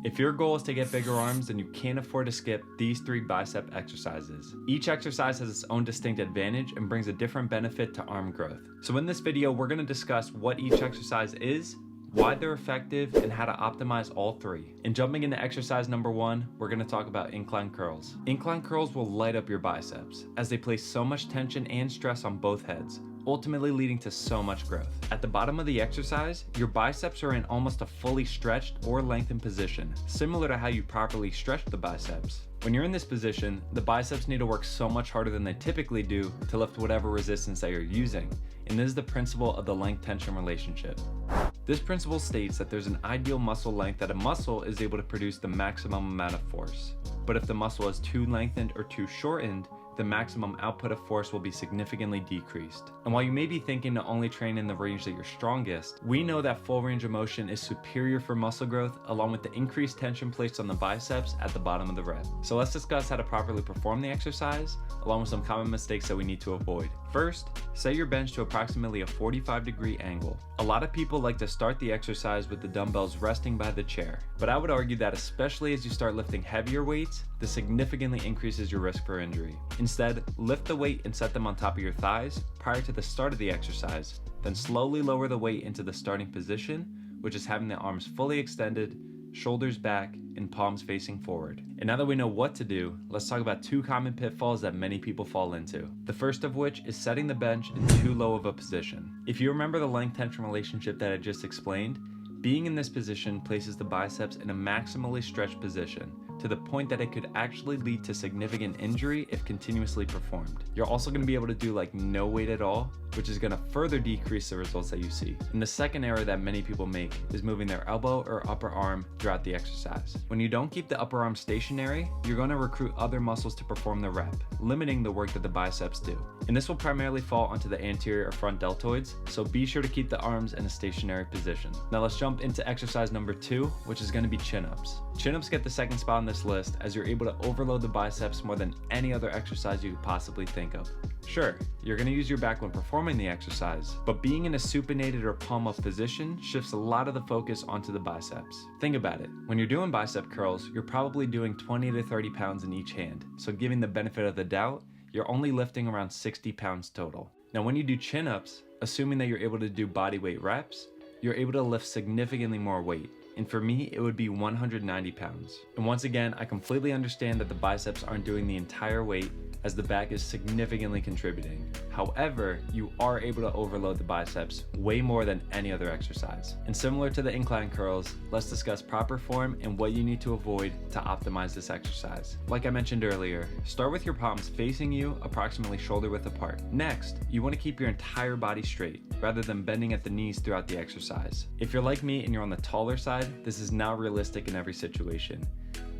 If your goal is to get bigger arms, then you can't afford to skip these 3 bicep exercises. Each exercise has its own distinct advantage and brings a different benefit to arm growth. So in this video, we're going to discuss what each exercise is, why they're effective, and how to optimize all 3. And jumping into exercise number 1, we're going to talk about incline curls. Incline curls will light up your biceps as they place so much tension and stress on both heads, ultimately leading to so much growth. At the bottom of the exercise, your biceps are in almost a fully stretched or lengthened position, similar to how you properly stretch the biceps. When you're in this position, the biceps need to work so much harder than they typically do to lift whatever resistance that you're using, and this is the principle of the length-tension relationship. This principle states that there's an ideal muscle length that a muscle is able to produce the maximum amount of force. But if the muscle is too lengthened or too shortened, the maximum output of force will be significantly decreased. And while you may be thinking to only train in the range that you're strongest, we know that full range of motion is superior for muscle growth, along with the increased tension placed on the biceps at the bottom of the rep. So let's discuss how to properly perform the exercise, along with some common mistakes that we need to avoid. First, set your bench to approximately a 45-degree angle. A lot of people like to start the exercise with the dumbbells resting by the chair, but I would argue that especially as you start lifting heavier weights, this significantly increases your risk for injury. Instead, lift the weight and set them on top of your thighs prior to the start of the exercise, then slowly lower the weight into the starting position, which is having the arms fully extended, shoulders back, and palms facing forward. And now that we know what to do, let's talk about 2 common pitfalls that many people fall into. The first of which is setting the bench in too low of a position. If you remember the length-tension relationship that I just explained, being in this position places the biceps in a maximally stretched position, to the point that it could actually lead to significant injury if continuously performed. You're also going to be able to do like no weight at all, which is going to further decrease the results that you see. And the second error that many people make is moving their elbow or upper arm throughout the exercise. When you don't keep the upper arm stationary, you're going to recruit other muscles to perform the rep, limiting the work that the biceps do. And this will primarily fall onto the anterior or front deltoids, so be sure to keep the arms in a stationary position. Now let's jump into exercise number 2, which is going to be chin-ups. Chin-ups get the second spot on this list as you're able to overload the biceps more than any other exercise you could possibly think of. Sure, you're going to use your back when performing the exercise, but being in a supinated or palm up position shifts a lot of the focus onto the biceps. Think about it, when you're doing bicep curls, you're probably doing 20 to 30 pounds in each hand, so giving the benefit of the doubt, you're only lifting around 60 pounds total. Now when you do chin-ups, assuming that you're able to do body weight reps, you're able to lift significantly more weight. And for me, it would be 190 pounds. And once again, I completely understand that the biceps aren't doing the entire weight, as the back is significantly contributing. However, you are able to overload the biceps way more than any other exercise. And similar to the incline curls, let's discuss proper form and what you need to avoid to optimize this exercise. Like I mentioned earlier, start with your palms facing you approximately shoulder width apart. Next, you want to keep your entire body straight rather than bending at the knees throughout the exercise. If you're like me and you're on the taller side, this is not realistic in every situation.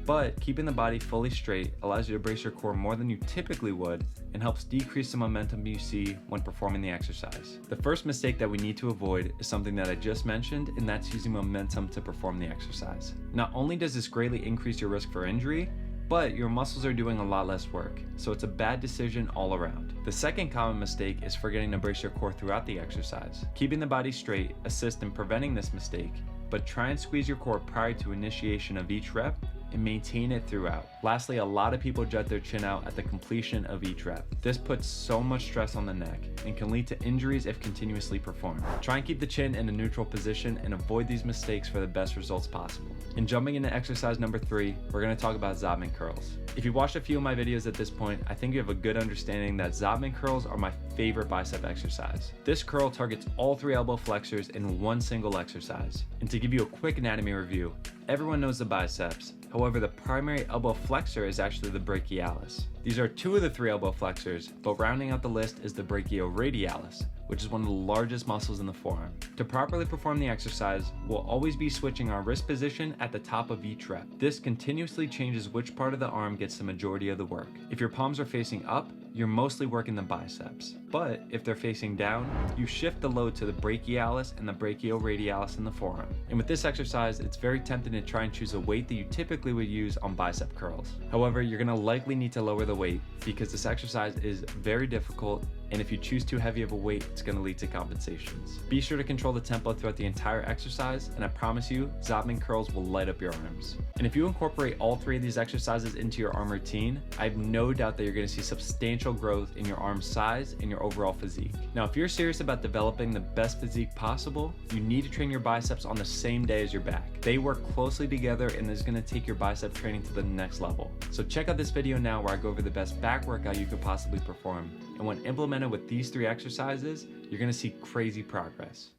But keeping the body fully straight allows you to brace your core more than you typically would and helps decrease the momentum you see when performing the exercise. The first mistake that we need to avoid is something that I just mentioned, and that's using momentum to perform the exercise. Not only does this greatly increase your risk for injury, but your muscles are doing a lot less work, so it's a bad decision all around. The second common mistake is forgetting to brace your core throughout the exercise. Keeping the body straight assists in preventing this mistake, but try and squeeze your core prior to initiation of each rep and maintain it throughout. Lastly, a lot of people jut their chin out at the completion of each rep. This puts so much stress on the neck and can lead to injuries if continuously performed. Try and keep the chin in a neutral position and avoid these mistakes for the best results possible. And jumping into exercise number 3, we're going to talk about Zottman curls. If you've watched a few of my videos at this point, I think you have a good understanding that Zottman curls are my favorite bicep exercise. This curl targets all 3 elbow flexors in one single exercise. And to give you a quick anatomy review, everyone knows the biceps. However, the primary elbow flexor is actually the brachialis. These are 2 of the 3 elbow flexors, but rounding out the list is the brachioradialis, which is one of the largest muscles in the forearm. To properly perform the exercise, we'll always be switching our wrist position at the top of each rep. This continuously changes which part of the arm gets the majority of the work. If your palms are facing up, you're mostly working the biceps. But if they're facing down, you shift the load to the brachialis and the brachioradialis in the forearm. And with this exercise, it's very tempting to try and choose a weight that you typically would use on bicep curls. However, you're gonna likely need to lower the weight because this exercise is very difficult and if you choose too heavy of a weight, it's going to lead to compensations. Be sure to control the tempo throughout the entire exercise, and I promise you, Zopman curls will light up your arms. And if you incorporate all 3 of these exercises into your arm routine, I have no doubt that you're going to see substantial growth in your arm size and your overall physique. Now, if you're serious about developing the best physique possible, you need to train your biceps on the same day as your back. They work closely together, and this is going to take your bicep training to the next level. So check out this video now where I go over the best back workout you could possibly perform. And when implemented with these 3 exercises, you're going to see crazy progress.